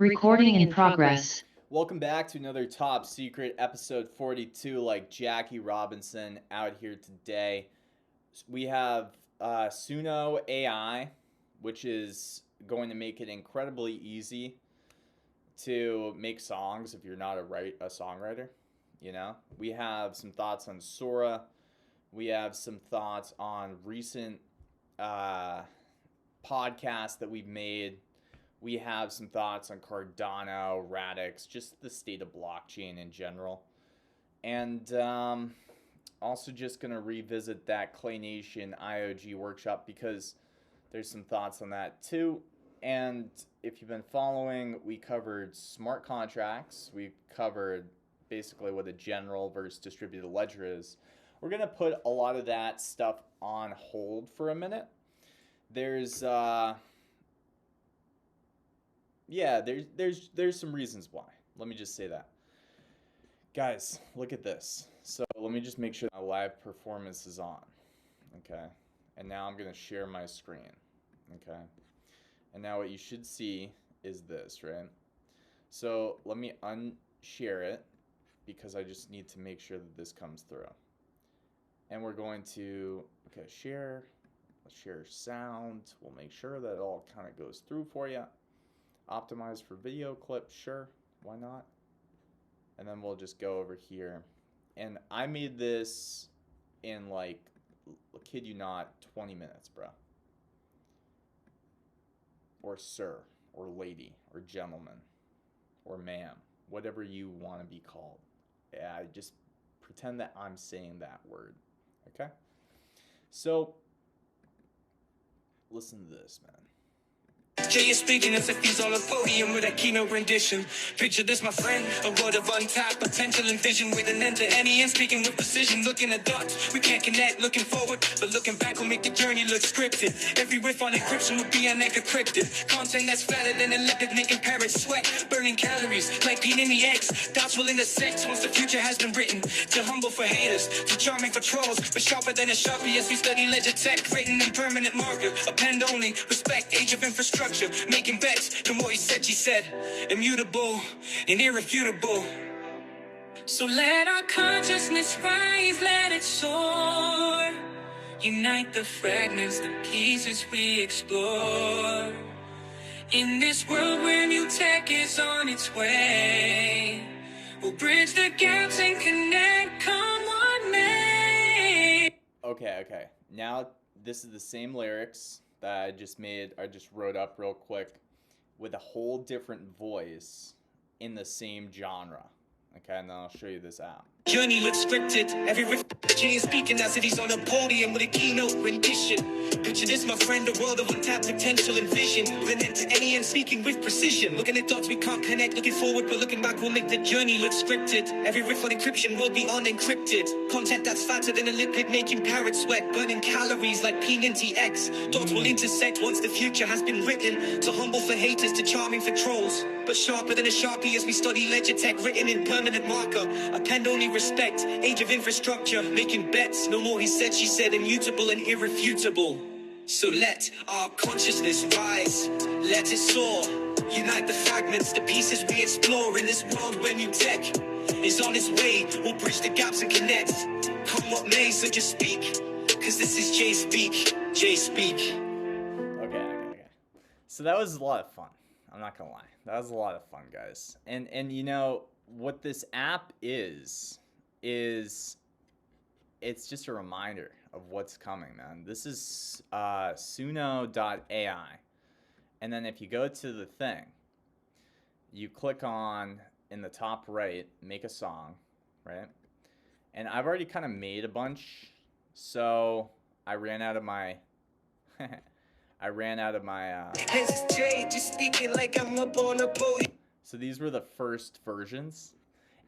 Recording in progress. Welcome back to another Top Secret episode 42. Like Jackie Robinson out here today. We have Suno AI, which is going to make it incredibly easy to make songs if you're not a songwriter. You know, we have some thoughts on Sora. We have some thoughts on recent podcasts that we've made. We have some thoughts on Cardano, Radix, just the state of blockchain in general. And also just going to revisit that Clay Nation IOG workshop because there's some thoughts on that too. And if you've been following, we covered smart contracts. We covered basically what a general versus distributed ledger is. We're going to put a lot of that stuff on hold for a minute. There's some reasons why. Let me just say that. Guys, look at this. So let me just make sure my live performance is on. Okay. And now I'm going to share my screen. Okay. And now what you should see is this, right? So let me unshare it because I just need to make sure that this comes through. And we're going to, okay, share. Let's share sound. We'll make sure that it all kind of goes through for you. Optimize for video clips, sure, why not? And then we'll just go over here. And I made this in like, kid you not, 20 minutes, bro. Or sir, or lady, or gentleman, or ma'am, whatever you want to be called. Yeah, just pretend that I'm saying that word, okay? So, listen to this, man. Jay is speaking as if he's on a podium with a keynote rendition. Picture this, my friend, a world of untapped potential and vision with an end to any and speaking with precision. Looking at dots, we can't connect, looking forward, but looking back will make the journey look scripted. Every riff on encryption will be unencrypted. Content that's flatter than a lipid, making parrots sweat, burning calories like being in the eggs. Dots will intersect once the future has been written. Too humble for haters, too charming for trolls, but sharper than a Sharpie as we study ledger tech, written in permanent marker. Append only, respect, age of infrastructure. Making bets from what he said, she said. Immutable and irrefutable. So let our consciousness rise, let it soar. Unite the fragments, the pieces we explore. In this world where new tech is on its way, we'll bridge the gaps and connect, come what may. Okay. Now, this is the same lyrics that I just wrote up real quick with a whole different voice in the same genre. Okay, and then I'll show you this app. Journey looks scripted. Every riff Jay is speaking as if he's on a podium with a keynote rendition. Picture this, my friend, a world of untapped potential and vision. With an end to any and speaking with precision. Looking at dots we can't connect, looking forward, but looking back will make the journey look scripted. Every riff on encryption will be unencrypted. Content that's fatter than a lipid, making parrots sweat, burning calories like P90X. Dots will intersect once the future has been written. Too humble for haters, too charming for trolls, but sharper than a Sharpie as we study ledger tech, written in permanent marker. Append only respect, age of infrastructure, making bets, no more he said, she said, immutable and irrefutable. So let our consciousness rise, let it soar. Unite the fragments, the pieces we explore. In this world where new tech is on its way, we'll bridge the gaps and connect, come what may. So just speak, cause this is Jspeak. Okay. So that was a lot of fun. I'm not gonna lie. That was a lot of fun, guys. And you know what this app is it's just a reminder of what's coming, man. This is Suno.ai. And then if you go to the thing, you click on in the top right, make a song, right? And I've already kind of made a bunch, so I ran out of my Jay just speaking like I'm up on a podium. So these were the first versions.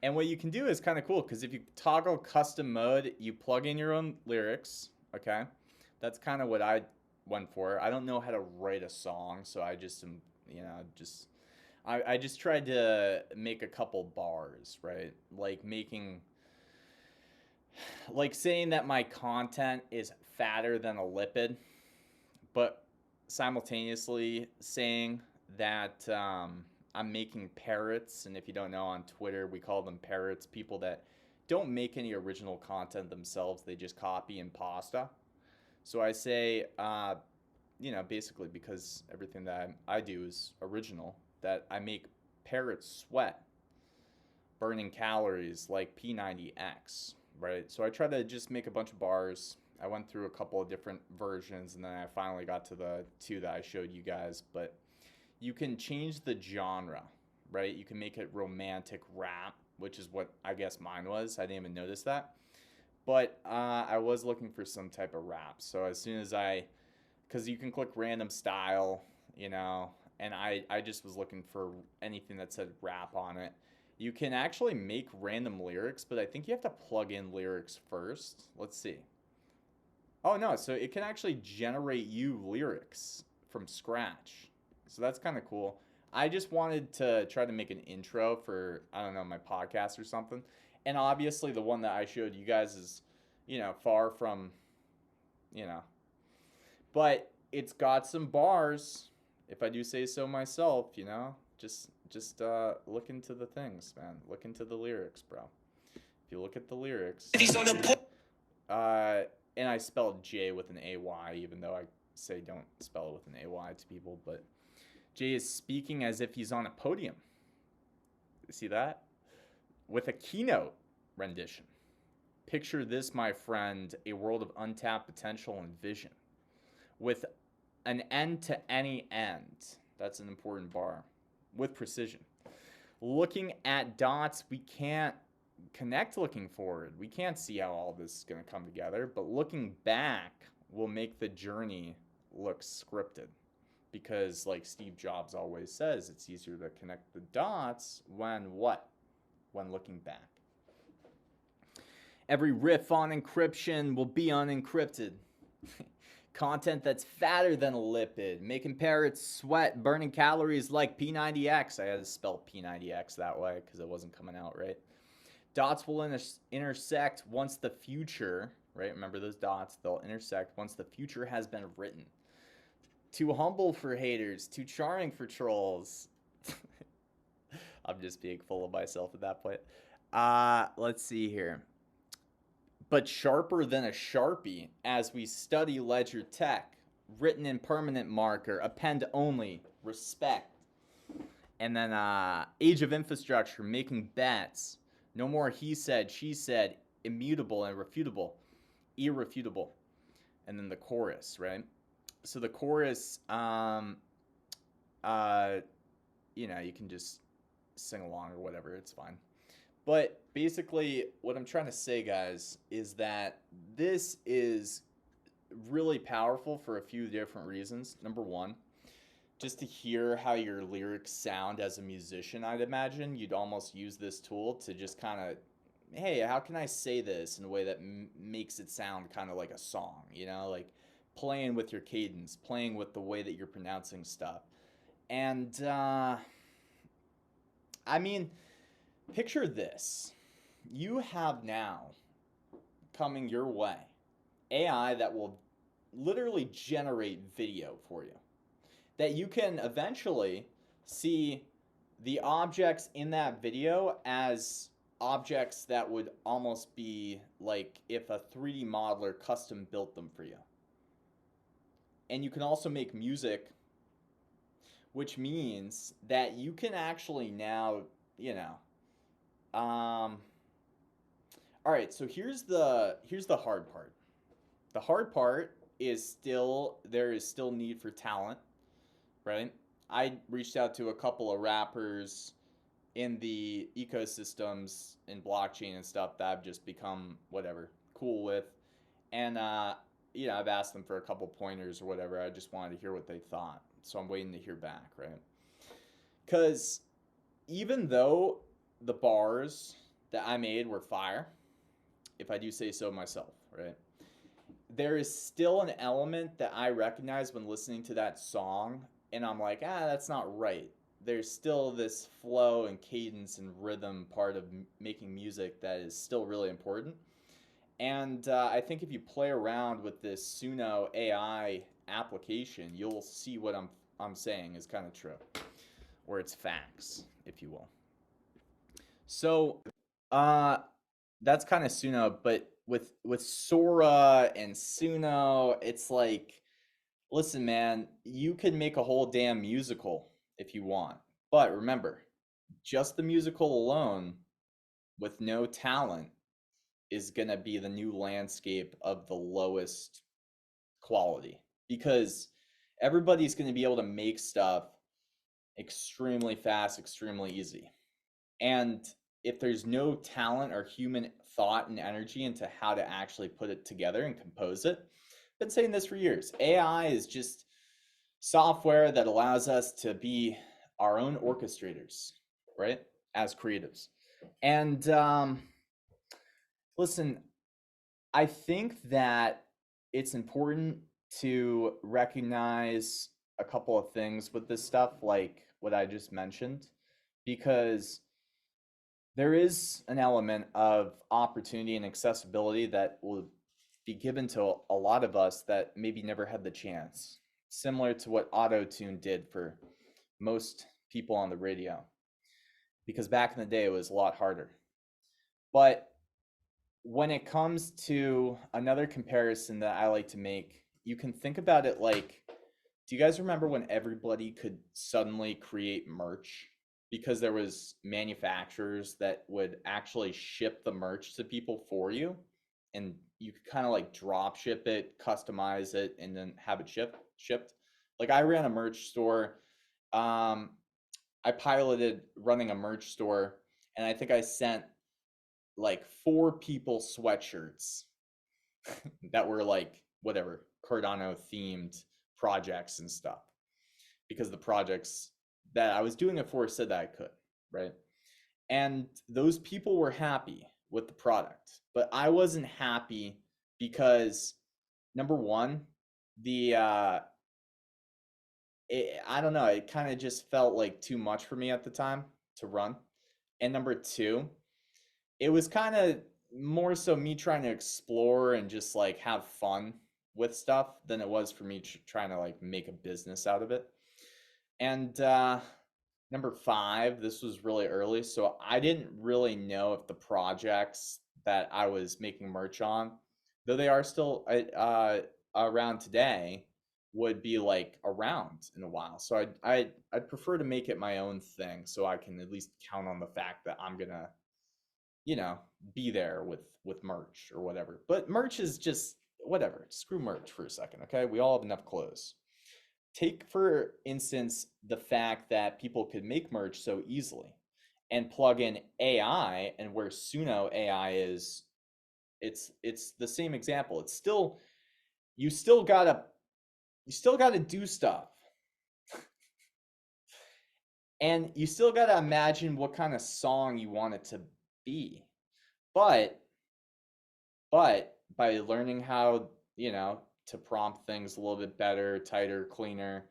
And what you can do is kind of cool because if you toggle custom mode, you plug in your own lyrics, okay? That's kind of what I went for. I don't know how to write a song, so I just, I just tried to make a couple bars, right? Like saying that my content is fatter than a lipid, but simultaneously saying that I'm making parrots, and if you don't know, on Twitter we call them parrots, people that don't make any original content themselves, they just copy and pasta. So I say, basically because everything that I do is original, that I make parrots sweat, burning calories like P90X, right? So I try to just make a bunch of bars. I went through a couple of different versions, and then I finally got to the two that I showed you guys. But you can change the genre, right? You can make it romantic rap, which is what I guess mine was. I didn't even notice that. But I was looking for some type of rap. So as soon as because you can click random style, and I just was looking for anything that said rap on it. You can actually make random lyrics, but I think you have to plug in lyrics first. Let's see. Oh no, so it can actually generate you lyrics from scratch. So that's kind of cool. I just wanted to try to make an intro for, I don't know, my podcast or something. And obviously the one that I showed you guys is, far from, but it's got some bars, if I do say so myself, just look into the things, man. Look into the lyrics, bro. If you look at the lyrics, and I spelled J with an AY, even though I say don't spell it with an AY to people, but Jay is speaking as if he's on a podium. See that? With a keynote rendition. Picture this, my friend, a world of untapped potential and vision. With an end to any end. That's an important bar. With precision. Looking at dots, we can't connect looking forward. We can't see how all this is going to come together, but looking back will make the journey look scripted. Because like Steve Jobs always says, it's easier to connect the dots when what? When looking back. Every riff on encryption will be unencrypted. Content that's fatter than a lipid, making parrots sweat, burning calories like P90X. I had to spell P90X that way because it wasn't coming out right. Dots will intersect once the future, right? Remember those dots, they'll intersect once the future has been written. Too humble for haters, too charming for trolls. I'm just being full of myself at that point. Let's see here. But sharper than a Sharpie as we study ledger tech, written in permanent marker, append only, respect. And then age of infrastructure, making bets. No more he said, she said, immutable and refutable, irrefutable. And then the chorus, right? So the chorus, you can just sing along or whatever, it's fine. But basically, what I'm trying to say, guys, is that this is really powerful for a few different reasons. Number one, just to hear how your lyrics sound as a musician, I'd imagine you'd almost use this tool to just kind of, hey, how can I say this in a way that makes it sound kind of like a song, like playing with your cadence, playing with the way that you're pronouncing stuff. And, picture this. You have now coming your way AI that will literally generate video for you. That you can eventually see the objects in that video as objects that would almost be like if a 3D modeler custom built them for you. And you can also make music, which means that you can actually now, all right, so here's the hard part. The hard part is there is still need for talent, right? I reached out to a couple of rappers in the ecosystems in blockchain and stuff that I've just become cool with. And I've asked them for a couple pointers or whatever. I just wanted to hear what they thought. So I'm waiting to hear back, right? Because even though the bars that I made were fire, if I do say so myself, right? There is still an element that I recognize when listening to that song, and I'm like, that's not right. There's still this flow and cadence and rhythm part of making music that is still really important. And I think if you play around with this Suno AI application, you'll see what I'm saying is kind of true. or its facts, if you will. So that's kind of Suno, but with Sora and Suno, it's like, listen, man, you could make a whole damn musical if you want. But remember, just the musical alone with no talent is going to be the new landscape of the lowest quality, because everybody's going to be able to make stuff extremely fast, extremely easy. And if there's no talent or human thought and energy into how to actually put it together and compose it, I've been saying this for years. AI is just software that allows us to be our own orchestrators, right? As creatives. And listen, I think that it's important to recognize a couple of things with this stuff, like what I just mentioned, because there is an element of opportunity and accessibility that will be given to a lot of us that maybe never had the chance, similar to what auto-tune did for most people on the radio, because back in the day it was a lot harder. But when it comes to another comparison that I like to make, you can think about it like, do you guys remember when everybody could suddenly create merch because there was manufacturers that would actually ship the merch to people for you, and you could kind of like drop ship it, customize it, and then have it shipped? Like, I ran a merch store. I piloted running a merch store, and I think I sent like 4 people sweatshirts that were like whatever Cardano themed projects and stuff, because the projects that I was doing it for said that I could, right? And those people were happy with the product, but I wasn't happy because, number one, I don't know, it kind of just felt like too much for me at the time to run. And number two, it was kind of more so me trying to explore and just like have fun with stuff than it was for me trying to like make a business out of it. And number 5, this was really early, so I didn't really know if the projects that I was making merch on, though they are still around today, would be like around in a while. So I'd prefer to make it my own thing, so I can at least count on the fact that I'm gonna, be there with merch or whatever. But merch is just whatever. Screw merch for a second, okay? We all have enough clothes. Take, for instance, the fact that people could make merch so easily and plug in AI, and where Suno AI is, it's the same example. It's still, you still gotta do stuff. And you still gotta imagine what kind of song you want it to be. But by learning how, to prompt things a little bit better, tighter, cleaner,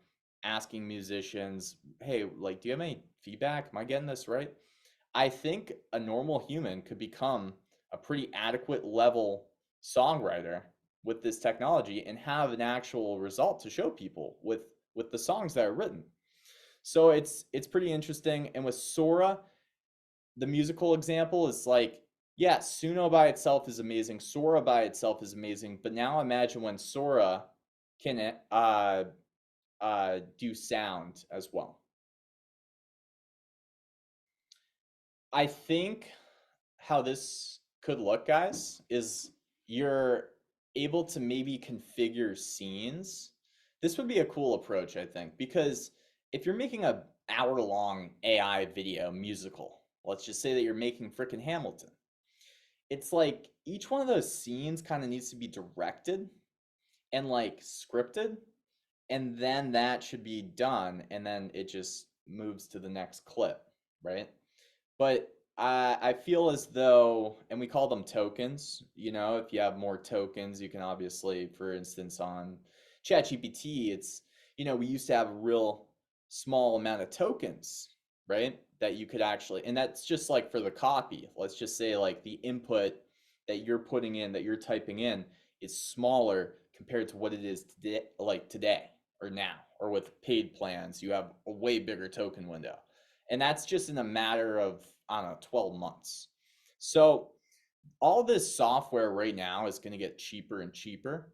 asking musicians, hey, like, do you have any feedback? Am I getting this right? I think a normal human could become a pretty adequate level songwriter with this technology and have an actual result to show people with the songs that are written. So it's pretty interesting. And with Sora, the musical example is like, yeah, Suno by itself is amazing. Sora by itself is amazing. But now imagine when Sora can do sound as well. I think how this could look, guys, is you're able to maybe configure scenes. This would be a cool approach, I think, because if you're making a hour-long AI video musical, let's just say that you're making frickin' Hamilton, it's like each one of those scenes kind of needs to be directed and like scripted, and then that should be done, and then it just moves to the next clip, right? But I feel as though, and we call them tokens, if you have more tokens, you can obviously, for instance, on ChatGPT, it's, we used to have a real small amount of tokens, right? That you could actually, and that's just like for the copy. Let's just say like the input that you're putting in, that you're typing in, is smaller compared to what it is today, like today or now or with paid plans, you have a way bigger token window. And that's just in a matter of, I don't know, 12 months. So all this software right now is going to get cheaper and cheaper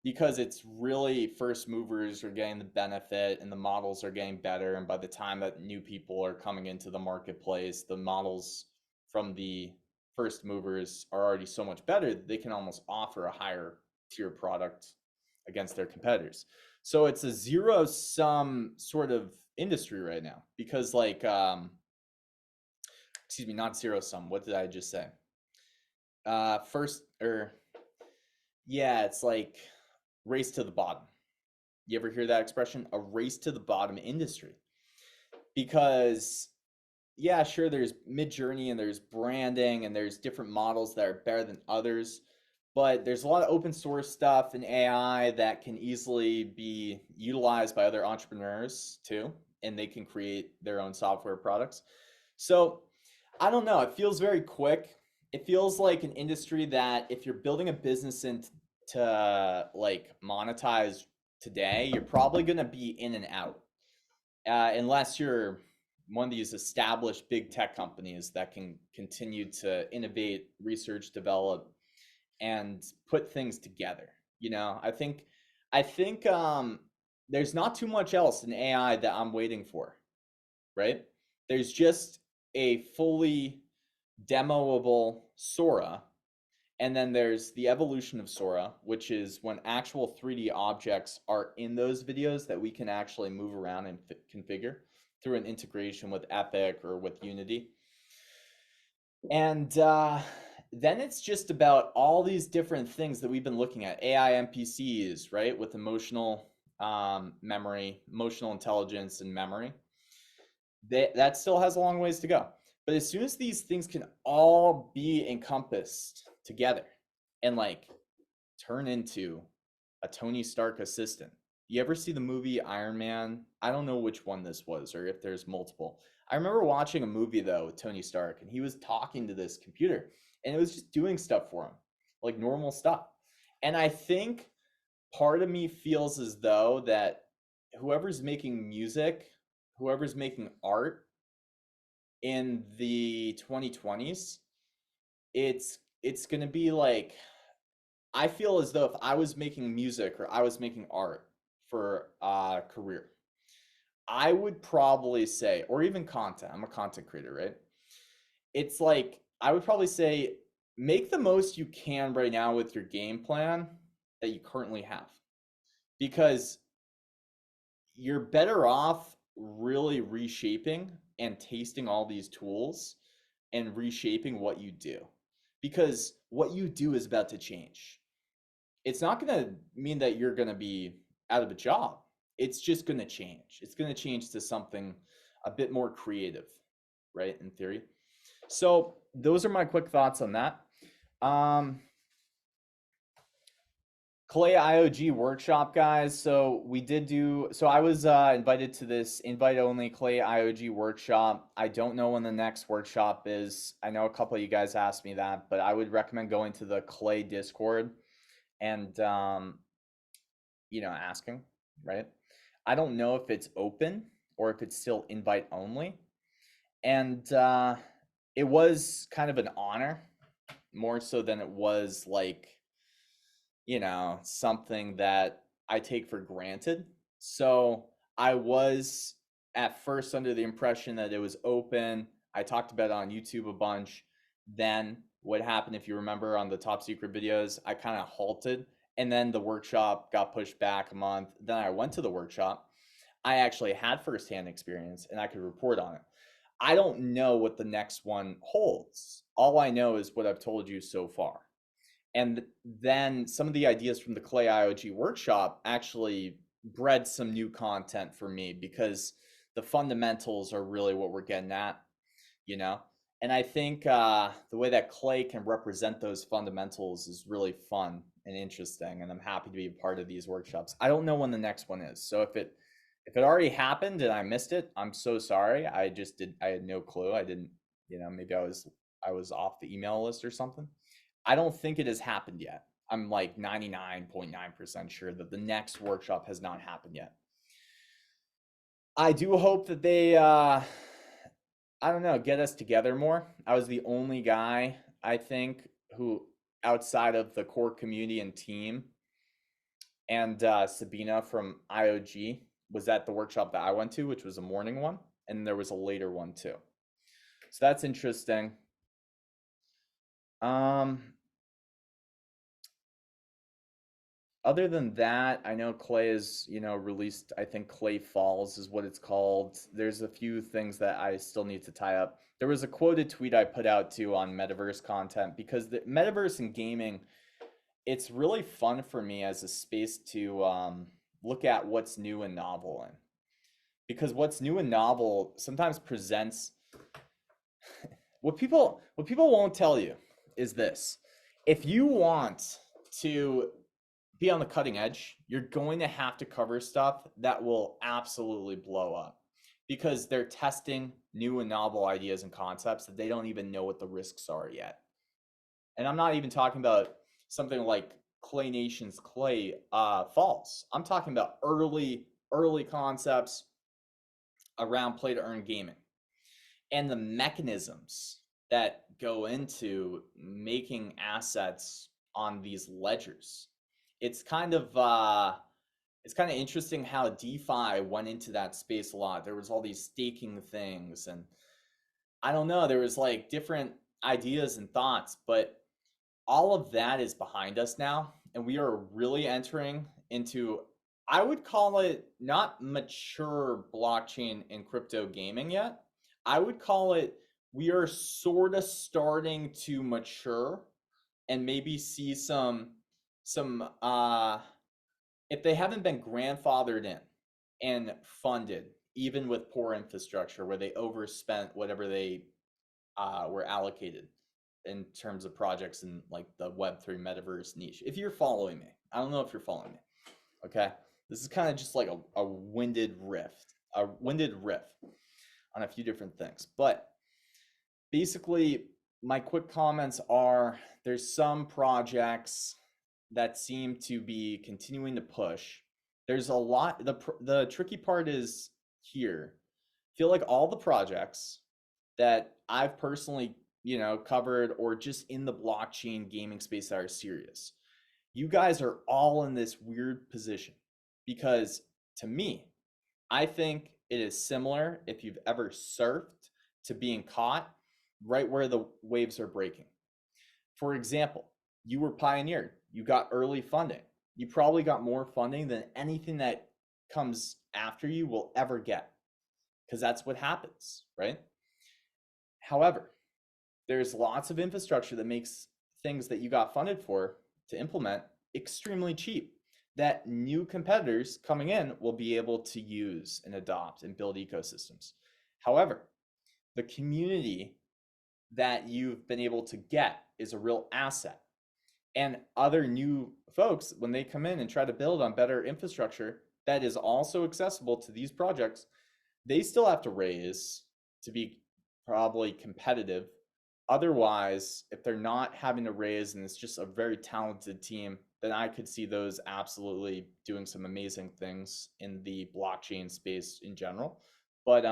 because it's really first movers are getting the benefit and the models are getting better. And by the time that new people are coming into the marketplace, the models from the first movers are already so much better that they can almost offer a higher tier product against their competitors. So it's a zero sum sort of industry right now because like, excuse me, not zero sum. What did I just say? Yeah, it's like race to the bottom. You ever hear that expression? A race to the bottom industry. Because yeah, sure, there's Midjourney and there's branding and there's different models that are better than others, but there's a lot of open source stuff in AI that can easily be utilized by other entrepreneurs too, and they can create their own software products. So I don't know, it feels very quick. It feels like an industry that if you're building a business to like monetize today, you're probably going to be in and out, unless you're one of these established big tech companies that can continue to innovate, research, develop, and put things together. You know, I think there's not too much else in AI that I'm waiting for, right? There's just a fully demoable Sora, and then there's the evolution of Sora, which is when actual 3D objects are in those videos that we can actually move around and configure through an integration with Epic or with Unity. And then it's just about all these different things that we've been looking at. AI NPCs, right? With emotional memory, emotional intelligence and memory. That still has a long ways to go. But as soon as these things can all be encompassed together and like turn into a Tony Stark assistant. You ever see the movie Iron Man? I don't know which one this was or if there's multiple. I remember watching a movie though with Tony Stark and he was talking to this computer and it was just doing stuff for him, like normal stuff. And I think part of me feels as though that whoever's making music, whoever's making art in the 2020s, it's going to be like, I feel as though if I was making music or I was making art for a career, I would probably say, or even content, I'm a content creator, right? It's like, I would probably say, make the most you can right now with your game plan that you currently have. Because you're better off really reshaping and tasting all these tools and reshaping what you do. Because what you do is about to change. It's not going to mean that you're going to be out of a job. It's just going to change. It's going to change to something a bit more creative, right? In theory. So those are my quick thoughts on that. Clay IOG workshop, guys. So I was invited to this invite only Clay IOG workshop. I don't know when the next workshop is. I know a couple of you guys asked me that, but I would recommend going to the Clay Discord and asking, right? I don't know if it's open or if it's still invite only. And it was kind of an honor, more so than it was like, something that I take for granted. So I was at first under the impression that it was open. I talked about it on YouTube a bunch. Then what happened, if you remember on the top secret videos, I kind of halted and then the workshop got pushed back a month. Then I went to the workshop. I actually had firsthand experience and I could report on it. I don't know what the next one holds. All I know is what I've told you so far. And then some of the ideas from the Clay IOG workshop actually bred some new content for me because the fundamentals are really what we're getting at, And I think the way that Clay can represent those fundamentals is really fun and interesting, and I'm happy to be a part of these workshops. I don't know when the next one is, so if it already happened and I missed it, I'm so sorry. I had no clue. I didn't, maybe I was off the email list or something. I don't think it has happened yet. I'm like 99.9% sure that the next workshop has not happened yet. I do hope that they, I don't know, get us together more. I was the only guy, I think, who outside of the core community and team and Sabina from IOG was at the workshop that I went to, which was a morning one, and there was a later one too. So that's interesting. Other than that, I know Clay is, released, I think Clay Falls is what it's called. There's a few things that I still need to tie up. There was a quoted tweet I put out too on metaverse content, because the metaverse and gaming, it's really fun for me as a space to look at what's new and novel in. Because what's new and novel sometimes presents what people won't tell you is this. If you want to be on the cutting edge, you're going to have to cover stuff that will absolutely blow up, because they're testing new and novel ideas and concepts that they don't even know what the risks are yet. And I'm not even talking about something like Clay Nation's Clay Falls. I'm talking about early concepts around play to earn gaming and the mechanisms that go into making assets on these ledgers. It's kind of interesting how DeFi went into that space a lot. There was all these staking things, and I don't know, there was like different ideas and thoughts, but all of that is behind us now, and we are really entering into, I would call it not mature blockchain and crypto gaming yet. I would call it, we are sort of starting to mature and maybe see some if they haven't been grandfathered in and funded, even with poor infrastructure where they overspent whatever they were allocated in terms of projects in like the Web3 metaverse niche. If you're following me, I don't know if you're following me. Okay, this is kind of just like a winded riff on a few different things. But basically, my quick comments are, there's some projects that seem to be continuing to push. There's a lot, the tricky part is here. I feel like all the projects that I've personally, covered, or just in the blockchain gaming space that are serious, you guys are all in this weird position, because to me, I think it is similar, if you've ever surfed, to being caught right where the waves are breaking. For example, you were pioneered, you got early funding. You probably got more funding than anything that comes after you will ever get, because that's what happens, right? However, there's lots of infrastructure that makes things that you got funded for to implement extremely cheap, that new competitors coming in will be able to use and adopt and build ecosystems. However, the community that you've been able to get is a real asset. And other new folks, when they come in and try to build on better infrastructure that is also accessible to these projects, they still have to raise to be probably competitive. Otherwise, if they're not having to raise and it's just a very talented team, then I could see those absolutely doing some amazing things in the blockchain space in general. But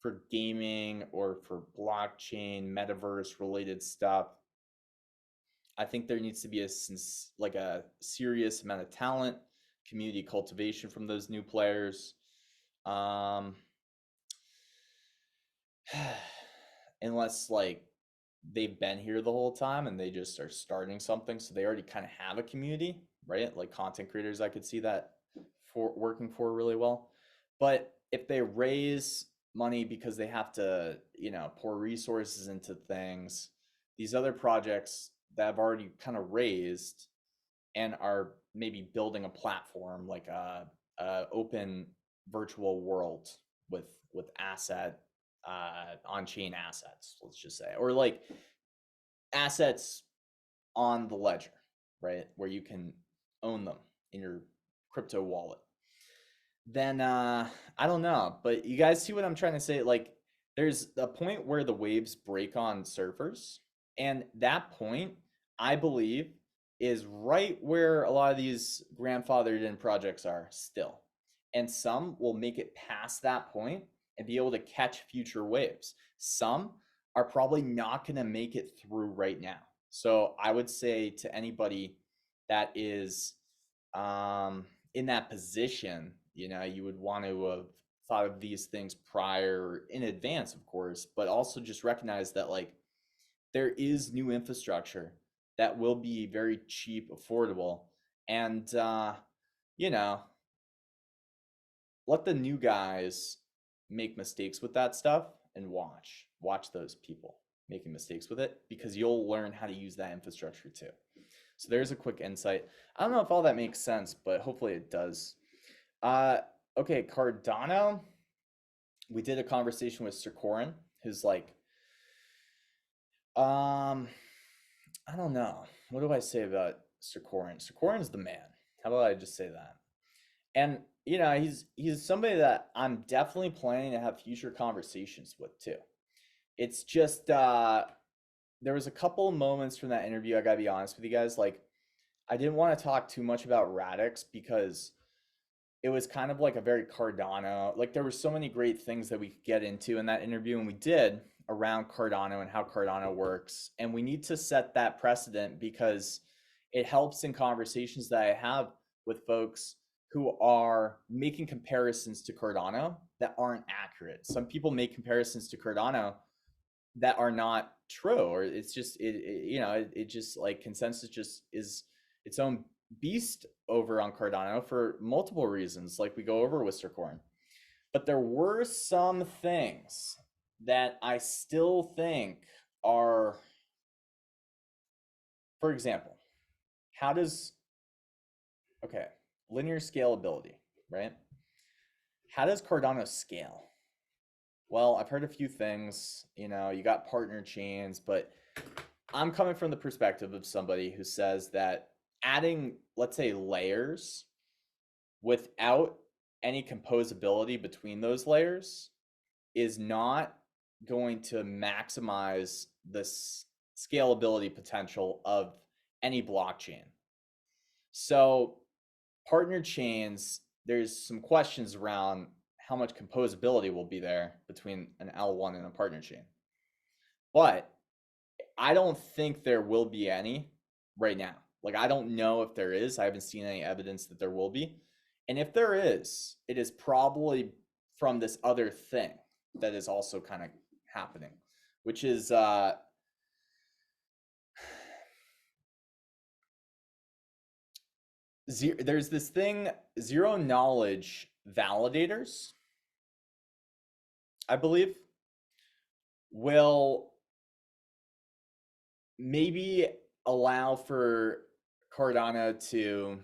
for gaming or for blockchain, metaverse related stuff, I think there needs to be a serious amount of talent, community cultivation from those new players. Unless like they've been here the whole time and they just are starting something, so they already kind of have a community, right? Like content creators, I could see that for working for really well. But if they raise money because they have to, pour resources into things, these other projects that have already kind of raised and are maybe building a platform like a open virtual world with asset on-chain assets, let's just say, or like assets on the ledger, right, where you can own them in your crypto wallet, then I don't know, but you guys see what I'm trying to say? Like, there's a point where the waves break on surfers, and that point, I believe, is right where a lot of these grandfathered in projects are still. and some will make it past that point and be able to catch future waves. Some are probably not going to make it through right now. So I would say to anybody that is in that position, you would want to have thought of these things prior, in advance, of course, but also just recognize that like there is new infrastructure that will be very cheap, affordable, and let the new guys make mistakes with that stuff and watch those people making mistakes with it, because you'll learn how to use that infrastructure too. So there's a quick insight. I don't know if all that makes sense, but hopefully it does. Okay, Cardano. We did a conversation with Sircorin, who's like, I don't know. What do I say about Sircorin? Sircorin's the man. How about I just say that? And he's somebody that I'm definitely planning to have future conversations with too. It's just there was a couple of moments from that interview, I gotta be honest with you guys, like I didn't want to talk too much about Radix because it was kind of like a very Cardano, like there were so many great things that we could get into in that interview, and we did, around Cardano and how Cardano works. And we need to set that precedent because it helps in conversations that I have with folks who are making comparisons to Cardano that aren't accurate. Some people make comparisons to Cardano that are not true, or it's just it just like consensus just is its own beast over on Cardano for multiple reasons, like we go over with Sircorin. But there were some things that I still think are, for example, linear scalability, right? How does Cardano scale? Well, I've heard a few things, you got partner chains, but I'm coming from the perspective of somebody who says that adding, let's say, layers without any composability between those layers is not going to maximize the scalability potential of any blockchain. So partner chains, there's some questions around how much composability will be there between an L1 and a partner chain. But I don't think there will be any right now. Like, I don't know if there is. I haven't seen any evidence that there will be. And if there is, it is probably from this other thing that is also kind of happening, which is there's this thing, zero knowledge validators, I believe, will maybe allow for Cardano to,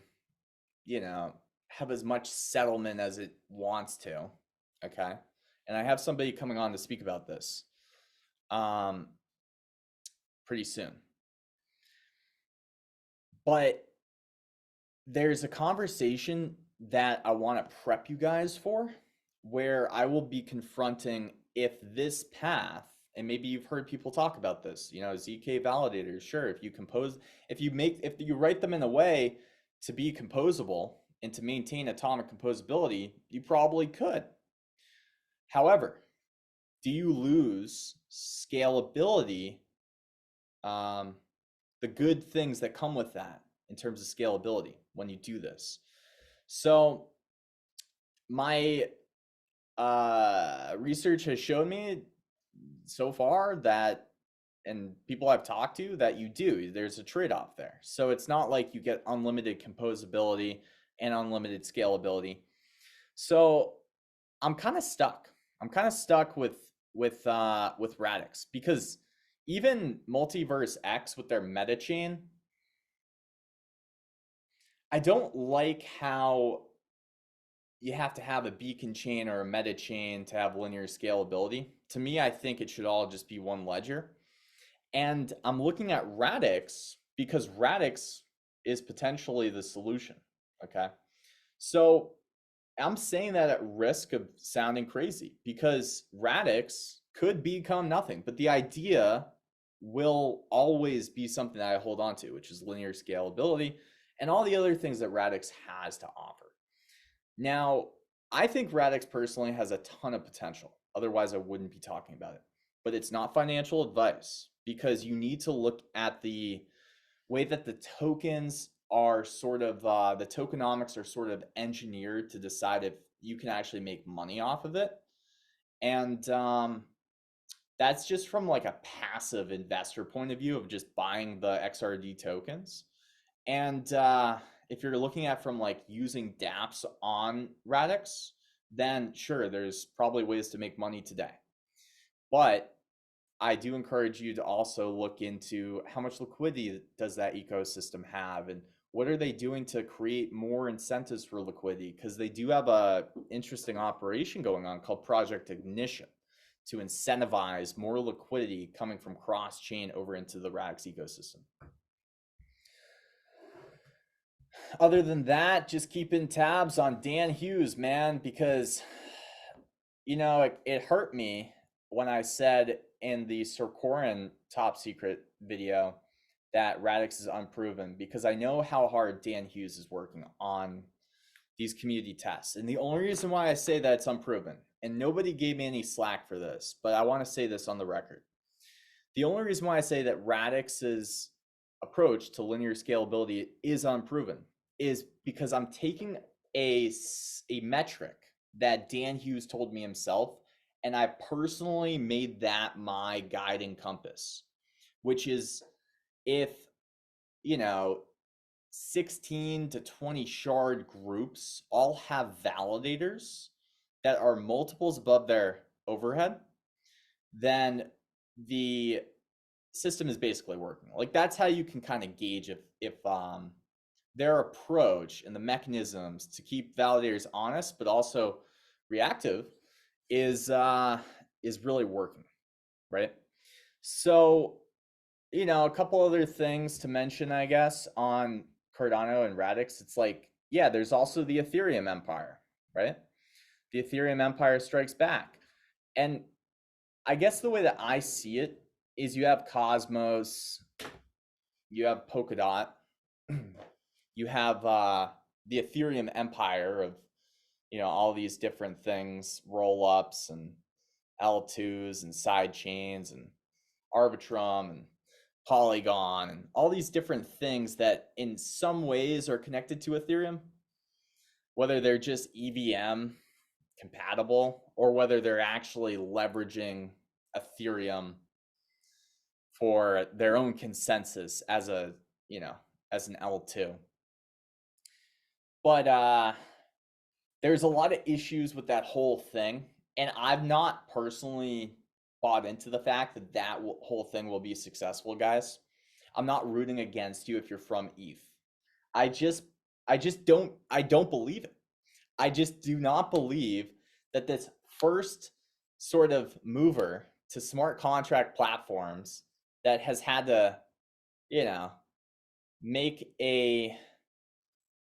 have as much settlement as it wants to. Okay. And I have somebody coming on to speak about this pretty soon. But there's a conversation that I want to prep you guys for, where I will be confronting if this path, and maybe you've heard people talk about this, ZK validators, sure, if you write them in a way to be composable and to maintain atomic composability, you probably could. However, do you lose scalability, the good things that come with that in terms of scalability when you do this? So my research has shown me so far that, and people I've talked to, that there's a trade-off there. So it's not like you get unlimited composability and unlimited scalability. So I'm kind of stuck. with Radix, because even Multiverse X with their meta chain, I don't like how you have to have a beacon chain or a meta chain to have linear scalability. To me, I think it should all just be one ledger. And I'm looking at Radix because Radix is potentially the solution. Okay. So I'm saying that at risk of sounding crazy, because Radix could become nothing, but the idea will always be something that I hold on to, which is linear scalability and all the other things that Radix has to offer. Now, I think Radix personally has a ton of potential. Otherwise, I wouldn't be talking about it. But it's not financial advice, because you need to look at the way that the tokens are sort of, the tokenomics are sort of engineered to decide if you can actually make money off of it. And that's just from like a passive investor point of view of just buying the XRD tokens. And if you're looking at from like using dApps on Radix, then sure, there's probably ways to make money today. But I do encourage you to also look into how much liquidity does that ecosystem have, and what are they doing to create more incentives for liquidity, because they do have a interesting operation going on called Project Ignition to incentivize more liquidity coming from cross-chain over into the Radix ecosystem. Other than that, just keeping tabs on Dan Hughes, man, because it hurt me when I said in the Circoran top secret video that Radix is unproven, because I know how hard Dan Hughes is working on these community tests. And the only reason why I say that it's unproven, and nobody gave me any slack for this, but I want to say this on the record. The only reason why I say that Radix's approach to linear scalability is unproven is because I'm taking a metric that Dan Hughes told me himself, and I personally made that my guiding compass, which is if 16 to 20 shard groups all have validators that are multiples above their overhead, then the system is basically working. Like, that's how you can kind of gauge if their approach and the mechanisms to keep validators honest but also reactive is really working, right? So, a couple other things to mention, I guess, on Cardano and Radix. It's like, yeah, there's also the Ethereum empire, right? The Ethereum empire strikes back. And I guess the way that I see it is you have Cosmos, you have Polkadot, you have the Ethereum empire of all these different things, roll-ups and L2s and side chains and Arbitrum and Polygon and all these different things that in some ways are connected to Ethereum, whether they're just EVM compatible or whether they're actually leveraging Ethereum for their own consensus as an L2. But there's a lot of issues with that whole thing, and I've not personally bought into the fact that whole thing will be successful, guys. I'm not rooting against you if you're from ETH. I don't believe it. I just do not believe that this first sort of mover to smart contract platforms that has had to, make a...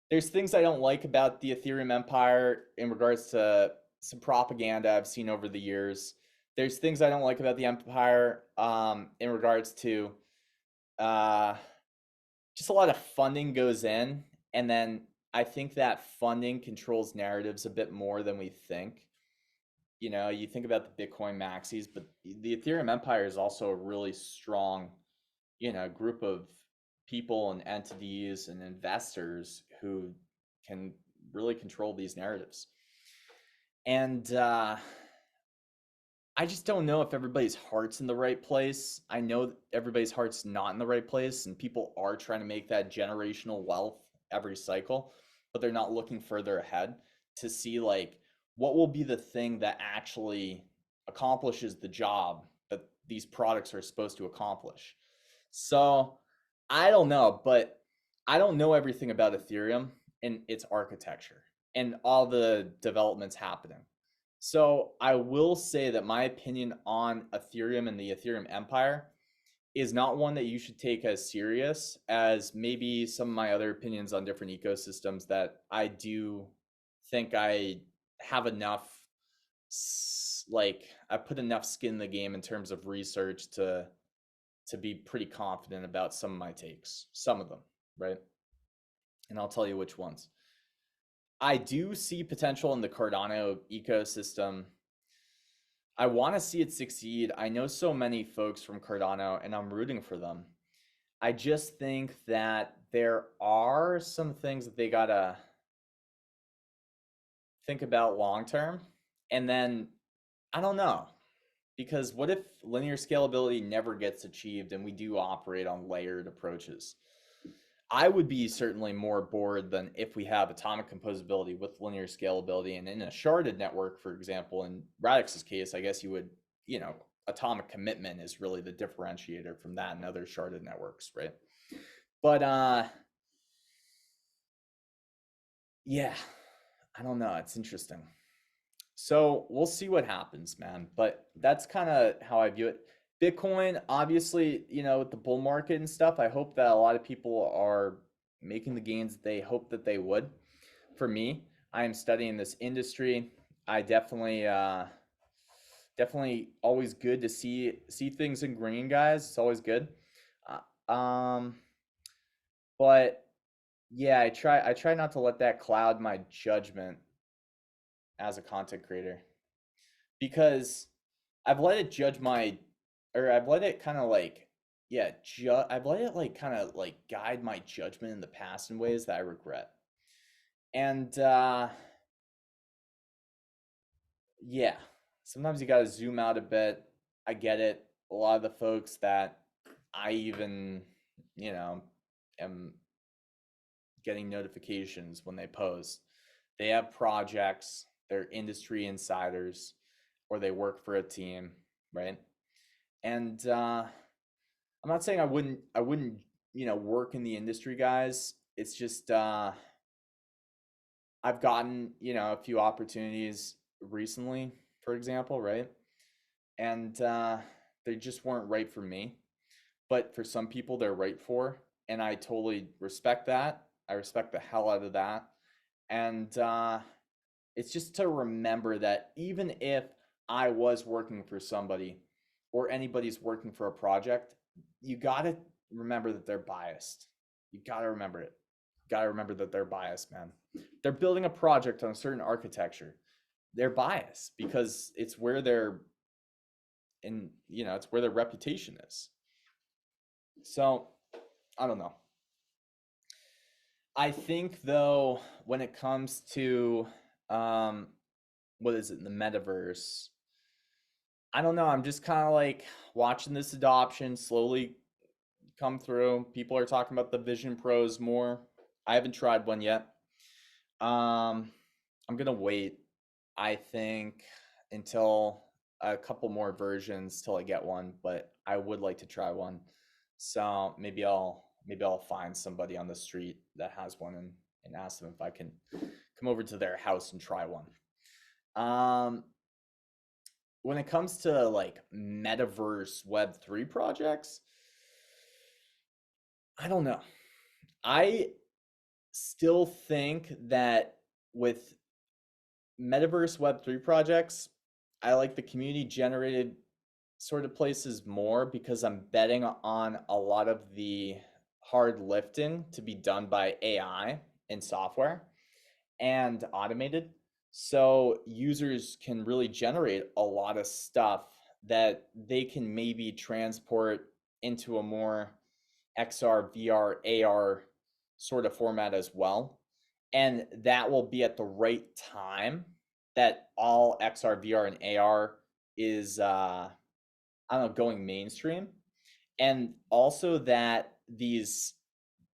There's things I don't like about the Ethereum empire in regards to some propaganda I've seen over the years. There's things I don't like about the empire in regards to just a lot of funding goes in, and then I think that funding controls narratives a bit more than we think. You think about the Bitcoin maxis, but the Ethereum empire is also a really strong, group of people and entities and investors who can really control these narratives. And I just don't know if everybody's heart's in the right place. I know everybody's heart's not in the right place, and people are trying to make that generational wealth every cycle, but they're not looking further ahead to see like what will be the thing that actually accomplishes the job that these products are supposed to accomplish. So I don't know, but I don't know everything about Ethereum and its architecture and all the developments happening. So I will say that my opinion on Ethereum and the Ethereum empire is not one that you should take as serious as maybe some of my other opinions on different ecosystems, that I do think I have enough, like I put enough skin in the game in terms of research to be pretty confident about some of my takes, some of them, right? And I'll tell you which ones. I do see potential in the Cardano ecosystem. I want to see it succeed. I know so many folks from Cardano, and I'm rooting for them. I just think that there are some things that they gotta think about long term. And then I don't know, because what if linear scalability never gets achieved and we do operate on layered approaches? I would be certainly more bored than if we have atomic composability with linear scalability. And in a sharded network, for example, in Radix's case, I guess you would, atomic commitment is really the differentiator from that and other sharded networks, right? But yeah, I don't know. It's interesting. So we'll see what happens, man. But that's kind of how I view it. Bitcoin, obviously, with the bull market and stuff, I hope that a lot of people are making the gains they hope that they would. For me, I am studying this industry. I definitely always good to see things in green, guys. It's always good. But yeah, I try not to let that cloud my judgment as a content creator, because I've let it judge my, or I've let it kind of like, yeah, I've let it like kind of like guide my judgment in the past in ways that I regret. And yeah, sometimes you got to zoom out a bit. I get it. A lot of the folks that I even, am getting notifications when they post, they have projects, they're industry insiders, or they work for a team, right? And I'm not saying I wouldn't, work in the industry, guys. It's just I've gotten, a few opportunities recently, for example, right? And they just weren't right for me. But for some people, they're right for, and I totally respect that. I respect the hell out of that. And it's just to remember that even if I was working for somebody or anybody's working for a project, you got to remember that they're biased. You got to remember it. You got to remember that they're biased, man. They're building a project on a certain architecture. They're biased because it's where it's where their reputation is. So, I don't know. I think though, when it comes to what is it, the metaverse, I don't know. I'm just kind of like watching this adoption slowly come through. People are talking about the Vision Pros more. I haven't tried one yet. I'm gonna wait, I think, until a couple more versions till I get one, but I would like to try one. So maybe I'll find somebody on the street that has one and ask them if I can come over to their house and try one. When it comes to like metaverse Web3 projects, I don't know. I still think that with metaverse Web3 projects, I like the community generated sort of places more because I'm betting on a lot of the hard lifting to be done by AI and software and automated. So users can really generate a lot of stuff that they can maybe transport into a more XR, VR, AR sort of format as well. And that will be at the right time that all XR, VR, and AR is, going mainstream. And also that these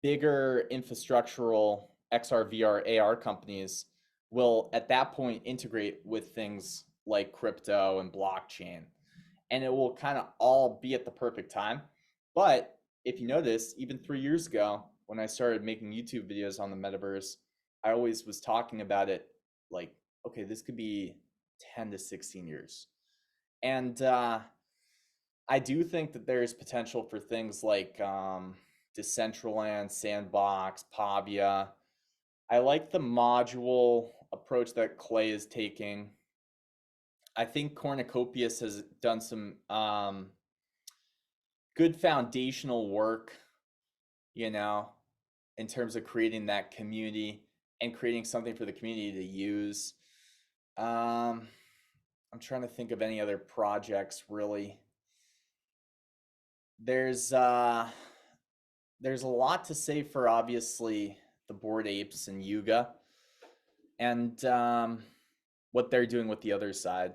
bigger infrastructural XR, VR, AR companies will at that point integrate with things like crypto and blockchain. And it will kind of all be at the perfect time. But if you notice, even 3 years ago, when I started making YouTube videos on the metaverse, I always was talking about it like, okay, this could be 10 to 16 years. And I do think that there's potential for things like Decentraland, Sandbox, Pavia. I like the module approach that Clay is taking. I think Cornucopias has done some good foundational work, in terms of creating that community. and creating something for the community to use. I'm trying to think of any other projects really. There's a lot to say for obviously the Bored Apes and Yuga, and what they're doing with the other side.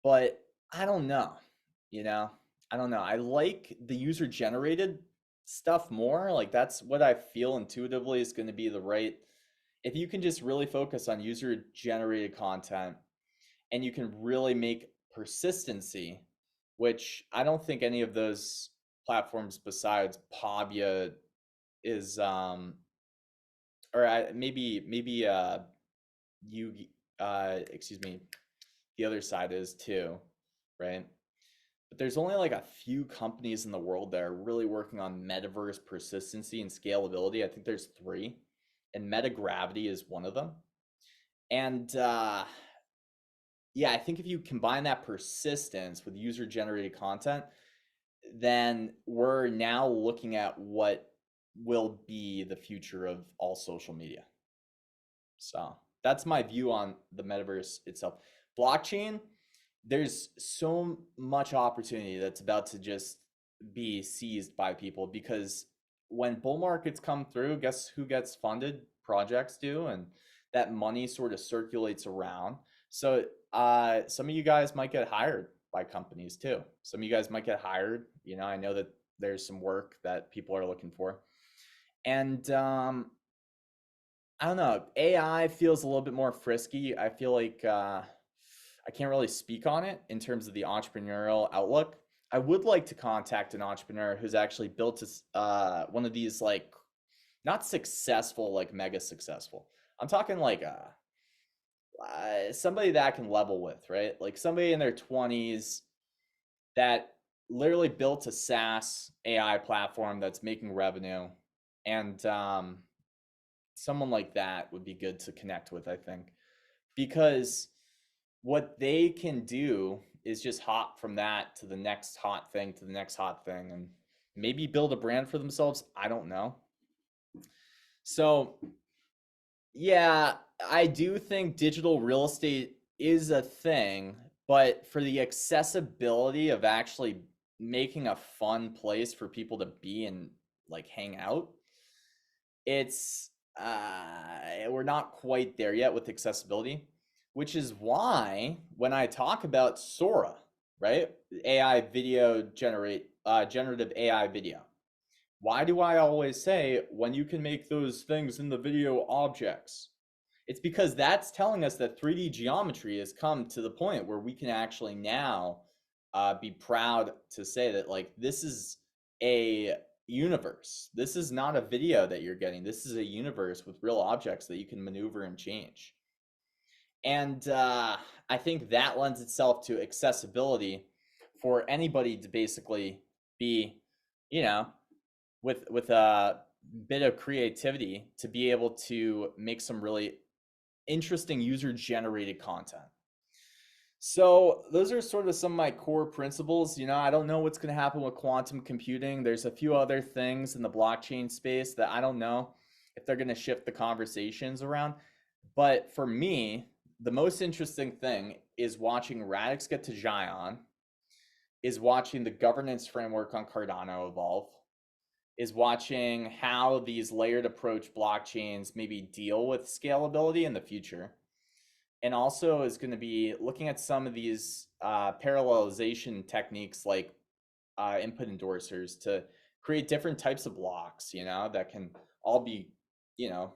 But I don't know, you know, I don't know. I like the user generated stuff more. Like that's what I feel intuitively is going to be the right. If you can just really focus on user generated content and you can really make persistency, which I don't think any of those platforms besides Pavia is maybe you excuse me, the other side is too, right? But there's only like a few companies in the world that are really working on metaverse persistency and scalability. I think there's 3, and Metagravity is one of them. And yeah, I think if you combine that persistence with user generated content, then we're now looking at what will be the future of all social media. So that's my view on the metaverse itself. Blockchain, there's so much opportunity that's about to just be seized by people, because when bull markets come through, guess who gets funded? Projects do, and that money sort of circulates around. So some of you guys might get hired by companies too. Some of you guys might get hired. You know, I know that there's some work that people are looking for. And I don't know, AI feels a little bit more frisky. I feel like I can't really speak on it in terms of the entrepreneurial outlook. I would like to contact an entrepreneur who's actually built one of these, like, not successful, like mega successful. I'm talking like somebody that I can level with, right? Like somebody in their 20s that literally built a SaaS AI platform that's making revenue, and someone like that would be good to connect with, I think, because what they can do is just hop from that to the next hot thing to the next hot thing, and maybe build a brand for themselves. I don't know. So yeah, I do think digital real estate is a thing, but for the accessibility of actually making a fun place for people to be and like hang out, it's we're not quite there yet with accessibility, which is why when I talk about Sora, right, AI video generative AI video, why do I always say when you can make those things in the video objects? It's because that's telling us that 3D geometry has come to the point where we can actually now be proud to say that, like, this is a universe. This is not a video that you're getting. This is a universe with real objects that you can maneuver and change. And I think that lends itself to accessibility for anybody to basically be, you know, with a bit of creativity to be able to make some really interesting user generated content. So those are sort of some of my core principles. You know, I don't know what's going to happen with quantum computing. There's a few other things in the blockchain space that I don't know if they're going to shift the conversations around. But for me, the most interesting thing is watching Radix get to Zion, is watching the governance framework on Cardano evolve, is watching how these layered approach blockchains maybe deal with scalability in the future. And also is going to be looking at some of these parallelization techniques like input endorsers to create different types of blocks, you know, that can all be, you know,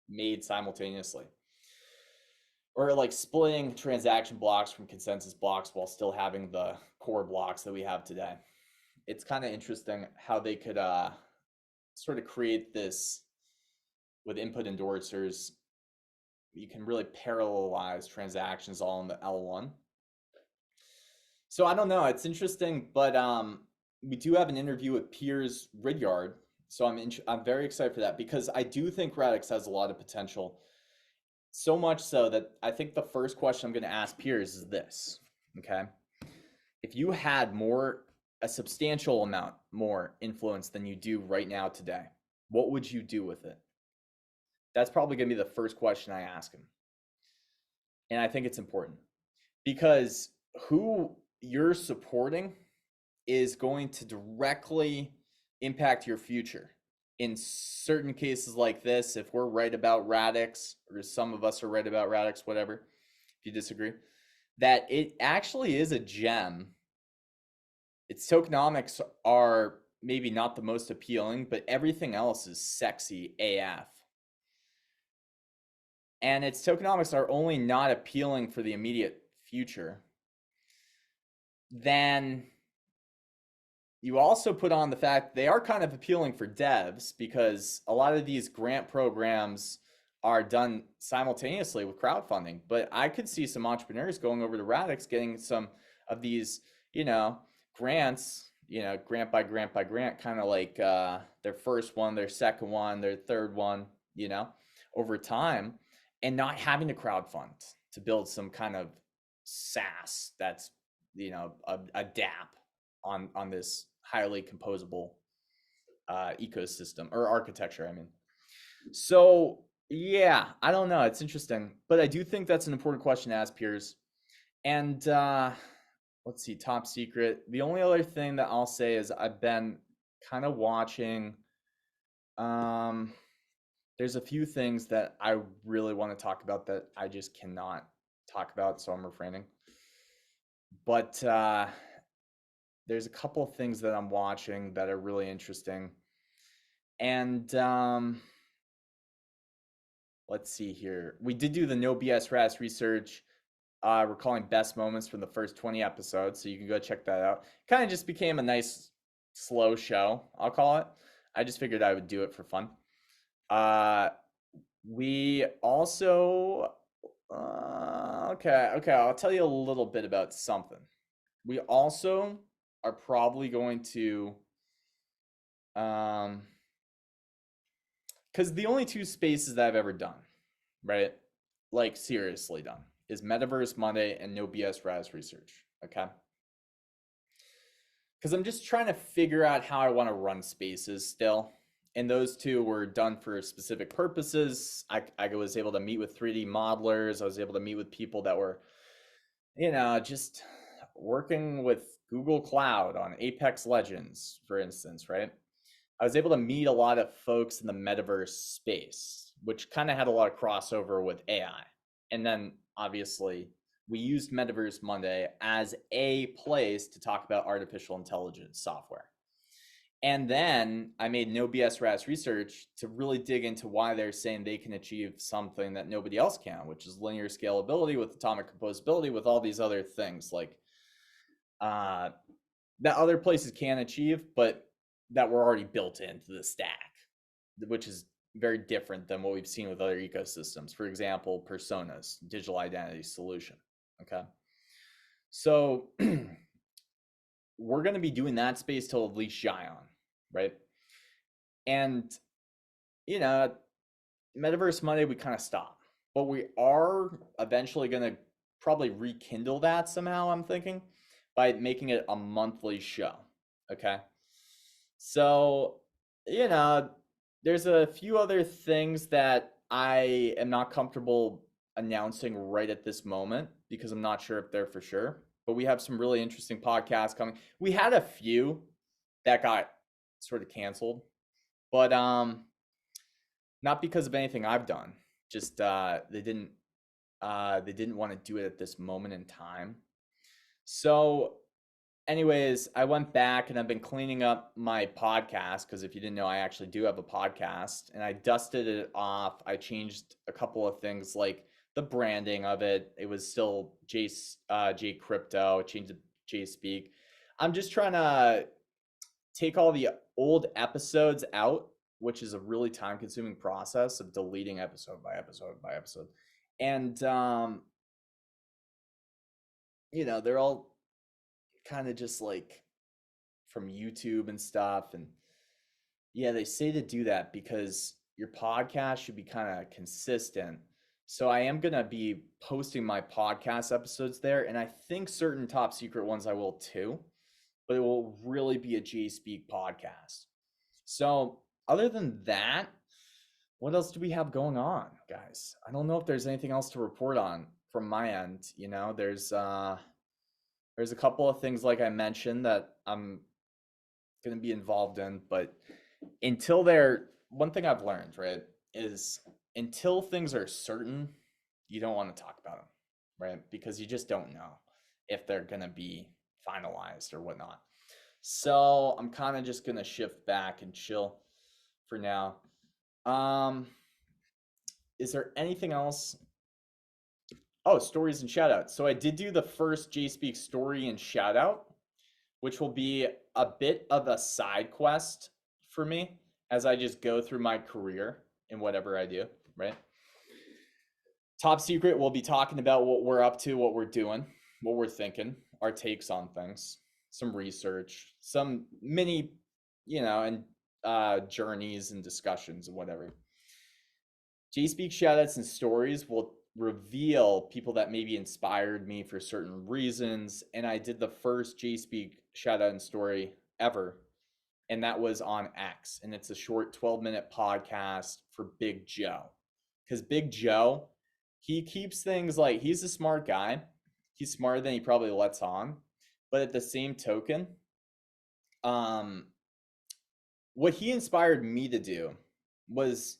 made simultaneously. Or like splitting transaction blocks from consensus blocks while still having the core blocks that we have today. It's kind of interesting how they could sort of create this with input endorsers. You can really parallelize transactions all in the L1. So I don't know, it's interesting, but we do have an interview with Piers Ridyard, so I'm very excited for that, because I do think Radix has a lot of potential. So much so that I think the first question I'm going to ask Piers is this, okay? If you had a substantial amount more influence than you do right now today, what would you do with it? That's probably going to be the first question I ask him. And I think it's important because who you're supporting is going to directly impact your future. In certain cases like this, if we're right about Radix, or some of us are right about Radix, whatever, if you disagree, that it actually is a gem. Its tokenomics are maybe not the most appealing, but everything else is sexy AF. And its tokenomics are only not appealing for the immediate future. Then you also put on the fact they are kind of appealing for devs because a lot of these grant programs are done simultaneously with crowdfunding. But I could see some entrepreneurs going over to Radix, getting some of these, grants, grant by grant by grant, kind of like their first one, their second one, their third one, over time, and not having to crowdfund to build some kind of SaaS that's, a dApp on this highly composable ecosystem or architecture, I mean. So yeah, I don't know, it's interesting, but I do think that's an important question to ask peers. And let's see, top secret. The only other thing that I'll say is I've been kind of watching, there's a few things that I really want to talk about that I just cannot talk about, so I'm refraining. But there's a couple of things that I'm watching that are really interesting. And let's see here. We did do the No BS RAS research. We're calling best moments from the first 20 episodes, so you can go check that out. Kind of just became a nice slow show, I'll call it. I just figured I would do it for fun. We also, okay, I'll tell you a little bit about something. We also are probably going to, because the only two spaces that I've ever done, right, like seriously done, is Metaverse Monday and No BS RAS research, okay? Because I'm just trying to figure out how I want to run spaces still. And those two were done for specific purposes. I was able to meet with 3D modelers. I was able to meet with people that were, just working with Google Cloud on Apex Legends, for instance, right? I was able to meet a lot of folks in the metaverse space, which kind of had a lot of crossover with AI. And then obviously we used Metaverse Monday as a place to talk about artificial intelligence software. And then I made No BS RAS research to really dig into why they're saying they can achieve something that nobody else can, which is linear scalability with atomic composability, with all these other things like that other places can achieve, but that were already built into the stack, which is very different than what we've seen with other ecosystems. For example, personas, digital identity solution. Okay. So we're going to be doing that space till at least Xion, right? And, Metaverse Monday, we kind of stop, but we are eventually going to probably rekindle that somehow, I'm thinking, by making it a monthly show. Okay. So, there's a few other things that I am not comfortable announcing right at this moment because I'm not sure if they're for sure, but we have some really interesting podcasts coming. We had a few that got sort of canceled, but not because of anything I've done. Just they didn't want to do it at this moment in time. So anyways, I went back and I've been cleaning up my podcast because if you didn't know, I actually do have a podcast, and I dusted it off. I changed a couple of things like the branding of it. It was still J Crypto. I changed it to Jspeak. I'm just trying to take all the old episodes out, which is a really time-consuming process of deleting episode by episode by episode. And they're all kind of just like from YouTube and stuff. And yeah, they say to do that because your podcast should be kind of consistent. So I am going to be posting my podcast episodes there. And I think certain top secret ones I will too, but it will really be a Jspeak podcast. So other than that, What else do we have going on, guys? I don't know if there's anything else to report on from my end. You know, there's a couple of things like I mentioned that I'm going to be involved in, but until they're one thing I've learned, right, is until things are certain, you don't want to talk about them, right? Because you just don't know if they're going to be finalized or whatnot. So I'm kind of just going to shift back and chill for now. Is there anything else? Oh, stories and shout outs. So I did do the first Jspeak story and shout out, which will be a bit of a side quest for me as I just go through my career in whatever I do, right? Top secret, we'll be talking about what we're up to, what we're doing, what we're thinking, our takes on things, some research, some mini, and journeys and discussions and whatever. Jspeak shoutouts and stories will reveal people that maybe inspired me for certain reasons. And I did the first Jspeak shoutout and story ever, and that was on X. And it's a short 12-minute podcast for Big Joe. Because Big Joe, he keeps things like, he's a smart guy. He's smarter than he probably lets on. But at the same token, what he inspired me to do was,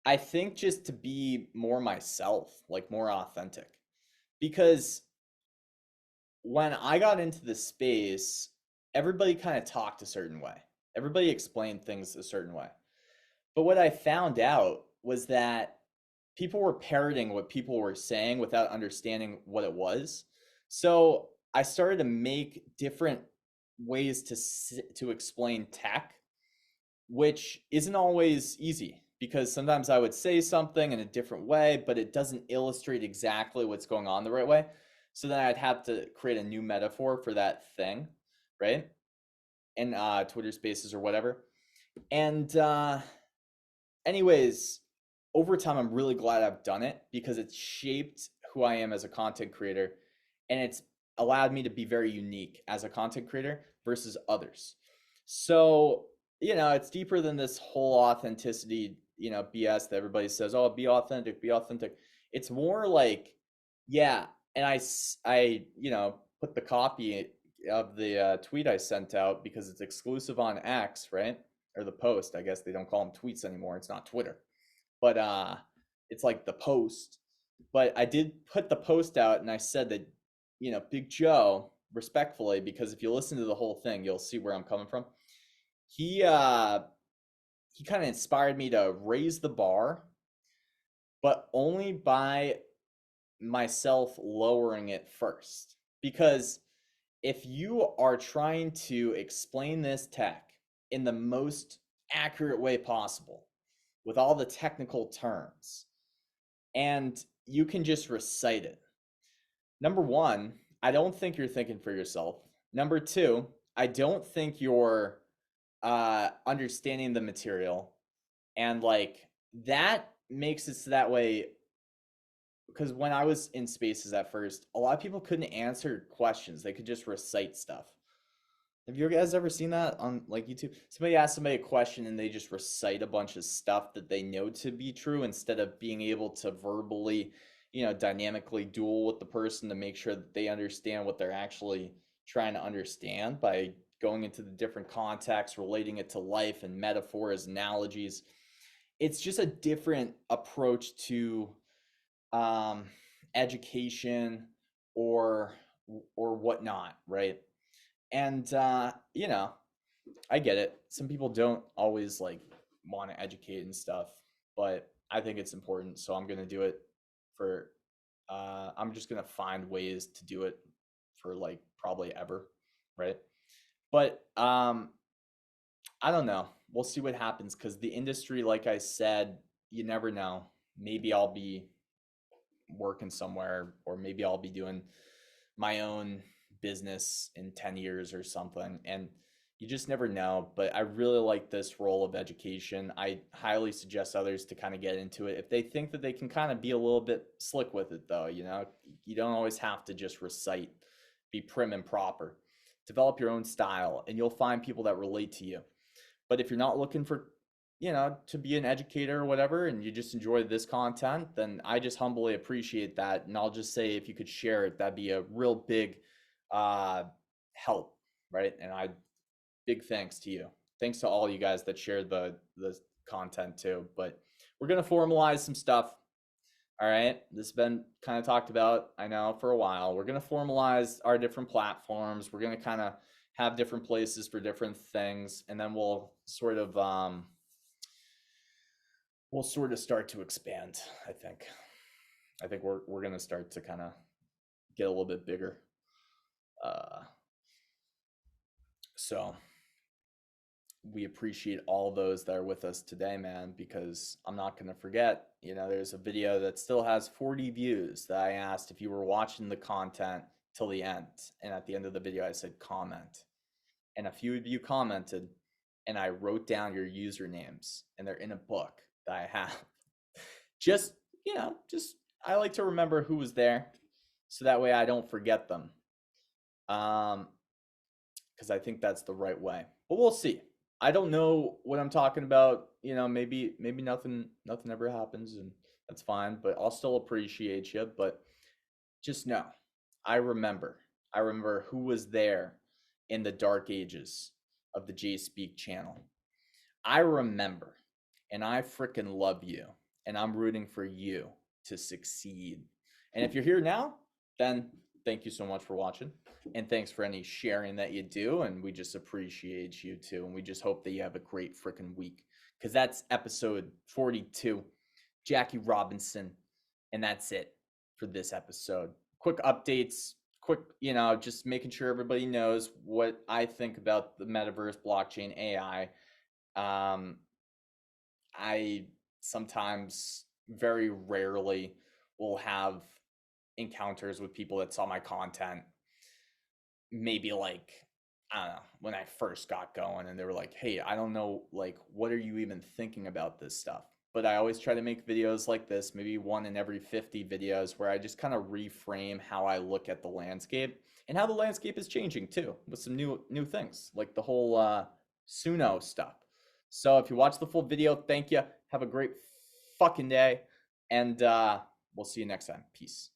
I think, just to be more myself, like more authentic. Because when I got into the space, everybody kind of talked a certain way. Everybody explained things a certain way. But what I found out was that people were parroting what people were saying without understanding what it was. So I started to make different ways to explain tech, which isn't always easy, because sometimes I would say something in a different way, but it doesn't illustrate exactly what's going on the right way. So then I'd have to create a new metaphor for that thing, right? In Twitter Spaces or whatever. And anyways, over time, I'm really glad I've done it, because it's shaped who I am as a content creator, and it's allowed me to be very unique as a content creator versus others. So, it's deeper than this whole authenticity, BS that everybody says, oh, be authentic, be authentic. It's more like, yeah. And I put the copy of the tweet I sent out, because it's exclusive on X, right? Or the post, I guess they don't call them tweets anymore. It's not Twitter, but it's like the post. But I did put the post out, and I said that, Big Joe, respectfully, because if you listen to the whole thing, you'll see where I'm coming from. He kind of inspired me to raise the bar, but only by myself lowering it first. Because if you are trying to explain this tech in the most accurate way possible, with all the technical terms, and you can just recite it, number one, I don't think you're thinking for yourself. Number two, I don't think you're understanding the material. And like, that makes it so that way, because when I was in spaces at first, a lot of people couldn't answer questions. They could just recite stuff. Have you guys ever seen that on like YouTube? Somebody asks somebody a question and they just recite a bunch of stuff that they know to be true, instead of being able to verbally, dynamically duel with the person to make sure that they understand what they're actually trying to understand by going into the different contexts, relating it to life and metaphors, analogies. It's just a different approach to education or whatnot, right? And I get it. Some people don't always like want to educate and stuff, but I think it's important, so I'm gonna do it for. I'm just gonna find ways to do it for like probably ever, right? But I don't know. We'll see what happens, because the industry, like I said, you never know. Maybe I'll be working somewhere, or maybe I'll be doing my own business in 10 years or something, and you just never know. But I really like this role of education. I highly suggest others to kind of get into it if they think that they can kind of be a little bit slick with it, though. You don't always have to just recite. Be prim and proper. Develop your own style, and you'll find people that relate to you. But if you're not looking for to be an educator or whatever, and you just enjoy this content, then I just humbly appreciate that. And I'll just say, if you could share it, that'd be a real big help, right? And big thanks to you. Thanks to all you guys that shared the content too. But we're gonna formalize some stuff. All right, this has been kind of talked about, I know, for a while. We're gonna formalize our different platforms. We're gonna kind of have different places for different things, and then we'll sort of start to expand. I think we're gonna start to kind of get a little bit bigger. So we appreciate all those that are with us today, man, because I'm not going to forget, there's a video that still has 40 views that I asked if you were watching the content till the end. And at the end of the video, I said, comment. And a few of you commented, and I wrote down your usernames, and they're in a book that I have. Just I like to remember who was there, so that way I don't forget them. Because I think that's the right way. But we'll see. I don't know what I'm talking about. Maybe nothing ever happens, and that's fine. But I'll still appreciate you. But just know, I remember who was there in the dark ages of the Jspeak channel. I remember, and I freaking love you, and I'm rooting for you to succeed. And if you're here now, then thank you so much for watching, and thanks for any sharing that you do, and we just appreciate you too, and we just hope that you have a great freaking week, because that's episode 42, Jackie Robinson, and that's it for this episode. Quick updates, just making sure everybody knows what I think about the metaverse, blockchain, AI. I sometimes, very rarely, will have encounters with people that saw my content maybe like, I don't know, when I first got going, and they were like, hey, I don't know, like, what are you even thinking about this stuff? But I always try to make videos like this, maybe one in every 50 videos, where I just kind of reframe how I look at the landscape and how the landscape is changing too, with some new things, like the whole Suno stuff. So if you watch the full video, thank you. Have a great fucking day, and we'll see you next time. Peace.